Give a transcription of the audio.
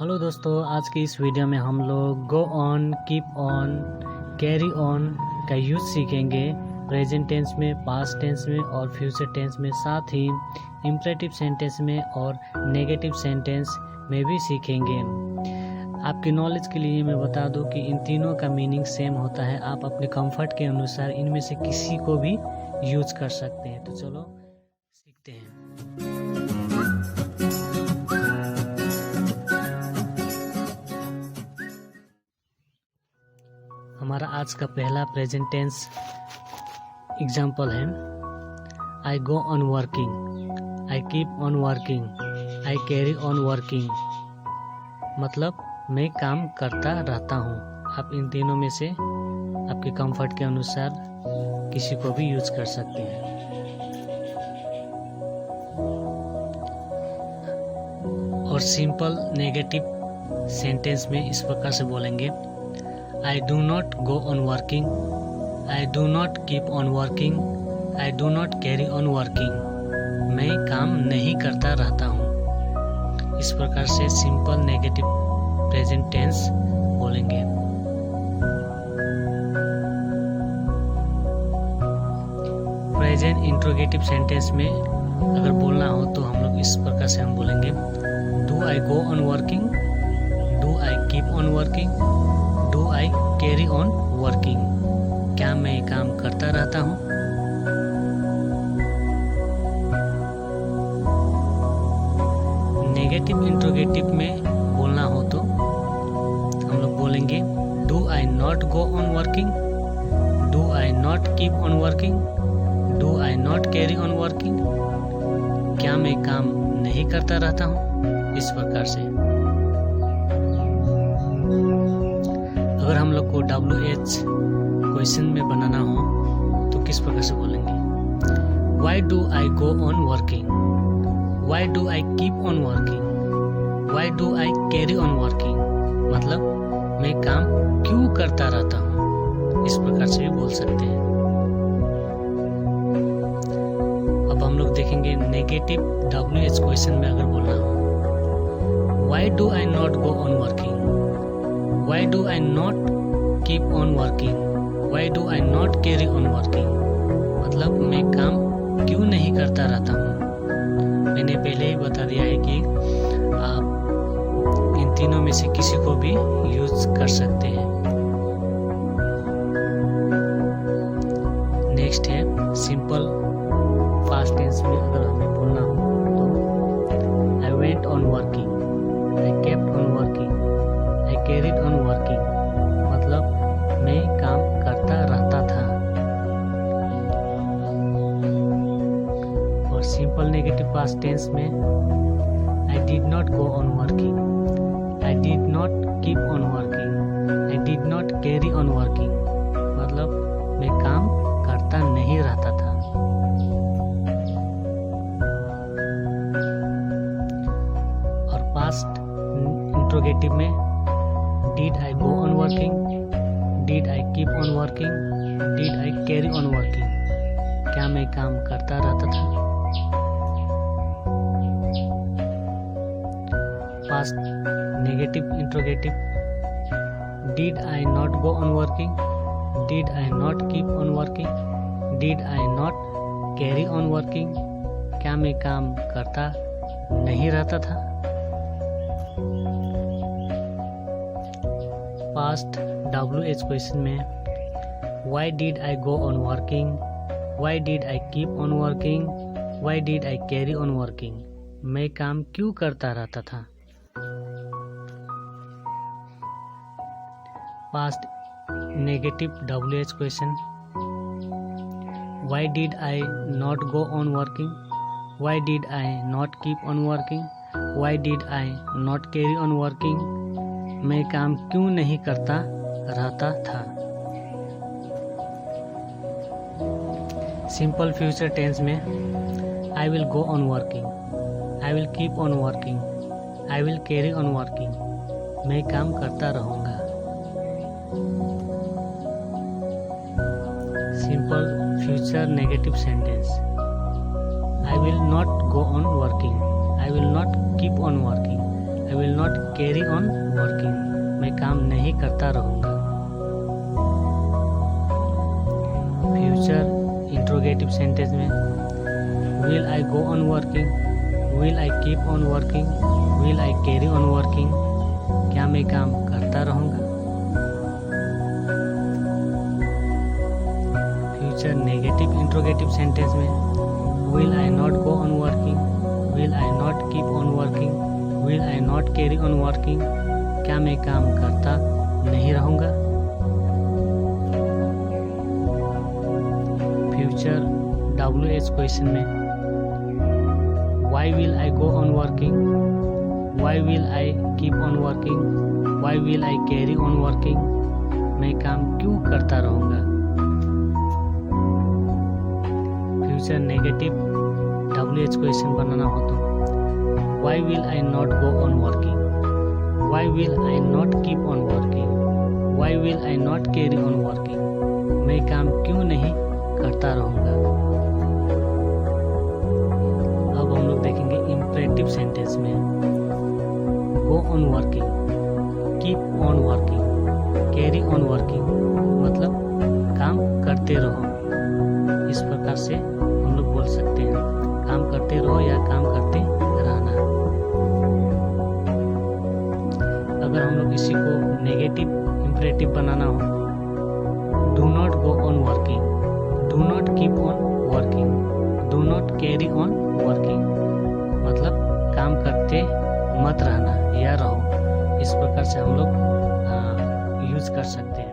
Hello दोस्तों, आज की इस वीडियो में हम लोग go on, keep on, carry on का यूज सीखेंगे प्रेजेंट टेंस में, पास्ट टेंस में और फ्यूचर टेंस में। साथ ही इम्परेटिव सेंटेंस में और नेगेटिव सेंटेंस में भी सीखेंगे। आपकी नॉलेज के लिए मैं बता दूं कि इन तीनों का मीनिंग सेम होता है। आप अपने कंफर्ट के अनुसार इनमें से किसी को भी यूज कर सकते हैं। तो चलो सीखते हैं। हमारा आज का पहला प्रेजेंट टेंस एग्जाम्पल है I go on working, I keep on working, I carry on working. मतलब मैं काम करता रहता हूँ। आप इन तीनों में से आपके कंफर्ट के अनुसार किसी को भी यूज कर सकते हैं। और सिंपल नेगेटिव सेंटेंस में इस प्रकार से बोलेंगे I do not go on working, I do not keep on working, I do not carry on working। मैं काम नहीं करता रहता हूँ। इस प्रकार से सिंपल नेगेटिव प्रेजेंट टेंस बोलेंगे। प्रेजेंट इंट्रोगेटिव सेंटेंस में अगर बोलना हो तो हम लोग इस प्रकार से हम बोलेंगे Do I go on working, Do I keep on working, Do I carry on working। क्या मैं काम करता रहता हूँ? नेगेटिव इंट्रोगेटिव में बोलना हो तो हम लोग बोलेंगे Do I not go on working, Do I not keep on working, Do I not carry on working। क्या मैं काम नहीं करता रहता हूँ? इस प्रकार से। अगर हम लोग को WH क्वेश्चन में बनाना हो तो किस प्रकार से बोलेंगे Why do I go on working, Why do I keep on working, Why do I carry on working। मतलब मैं काम क्यों करता रहता हूँ। इस प्रकार से भी बोल सकते हैं। अब हम लोग देखेंगे नेगेटिव WH क्वेश्चन में अगर बोलना हो Why do I not go on working, Why do I not keep on working, Why do I not carry on working। मतलब मैं काम क्यों नहीं करता रहता हूँ। मैंने पहले ही बता दिया है कि आप इन तीनों में से किसी को भी यूज कर सकते हैं। नेक्स्ट है सिंपल पास्ट टेंस में अगर हमें बोलना हो तो I went on working, I kept on working, I carried on working. मतलब मैं काम करता रहता था। और सिंपल नेगेटिव पास्ट टेंस में I did not go on working, I did not keep on working, I did not carry on working. मतलब मैं काम करता नहीं रहता था। और पास्ट इंट्रोगेटिव में Did I go on working, Did I keep on working, Did I carry on working। क्या मैं काम करता रहता था। Past negative interrogative Did I not go on working, Did I not keep on working, Did I not carry on working। क्या मैं काम करता नहीं रहता था। पास्ट WH क्वेश्चन में Why did I go on working, Why did I keep on working, Why did I carry on working। मैं काम क्यों करता रहता था। Past negative WH question Why did I not go on working, Why did I not keep on working, Why did I not carry on working। मैं काम क्यों नहीं करता रहता था। सिंपल फ्यूचर टेंस में I will go on working, I will keep on working, I will carry on working. मैं काम करता रहूँगा। Simple future negative sentence I will not go on working, I will not keep on working, I will not carry on working, मैं काम नहीं करता रहूँगा। Future interrogative sentence में will I go on working, will I keep on working, will I carry on working, क्या मैं काम करता रहूँगा। फ्यूचर नेगेटिव इंट्रोगेटिव सेंटेंस में will I not go on working, will I not keep on working, will I not carry on working, क्या मैं काम करता नहीं रहूँगा। फ्यूचर WH क्वेश्चन में why will I go on working, why will I keep on working, why will I carry on working, मैं काम क्यों करता रहूँगा। फ्यूचर नेगेटिव WH क्वेश्चन बनाना हो तो why will I not go on working, why will I not keep on working, why will I not carry on working, मैं काम क्यों नहीं करता रहूँगा। अब हम लोग देखेंगे इम्परेटिव सेंटेंस में गो on working, keep on working, carry on working, मतलब काम करते रहो। इस प्रकार से हम लोग बोल सकते हैं काम करते रहो या काम करते रहना। अगर हम लोग इसी को नेगेटिव इम्परेटिव बनाना हो, do not go on working, do not keep on working, do not carry on working, मतलब काम करते मत रहना या रहो। इस प्रकार से हम लोग यूज कर सकते हैं।